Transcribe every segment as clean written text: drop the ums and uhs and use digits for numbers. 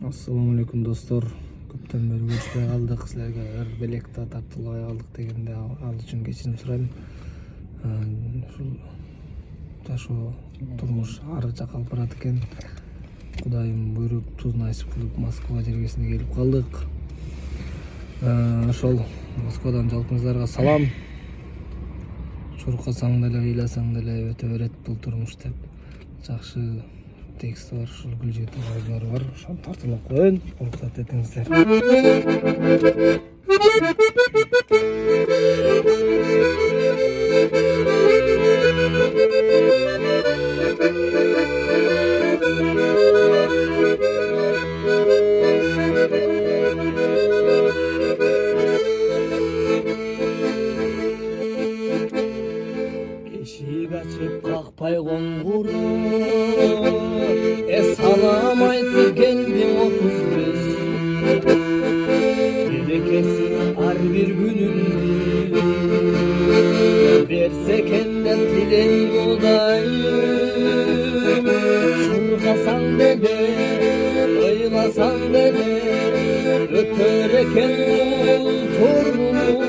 Ассаламу алейкум достор. Көптөн бери көрүшпөй калдык. Силерге ыр белекти тартылбай калдык дегенде ал үчүн кечирим сурайм. Ушул жашоо турмуш ары жакка алып барат экен. Кудайым буйруп, туз насип кылып Москва жергесине келип калдык. Ошол Москвадан жалпыңыздарга салам. Чуркасаң деле, ыйласаң деле өтө берет бул турмуш деп. Жакшы тексти бар, ушул гүлжетин сөздөрү бар. Ошону тартылып коеюн, уруксат этиңиздер. Eşik açıp kakpay qoңгуру, salam aytıp geldim 35. Berekesi har bir günündü, berse kendim dileyim Kudayım. Çurkasan dele, oylasan dele, öter eken torunumu.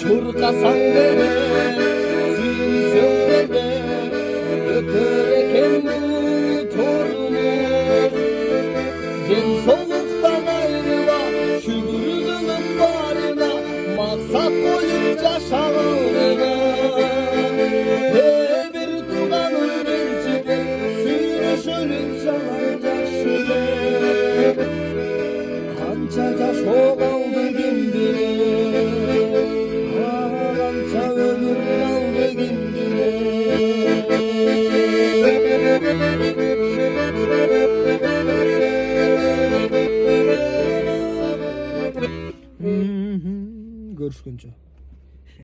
Çurkasan dele, soluktan ayrıla, şükür kılıp barına, maksat koyup yaşamına. Bir tuğanın rencide, sürüşülüp çalar yaşıda. Kança yaş oldu kendine, kança ömür aldı kendine. Görüşkünce.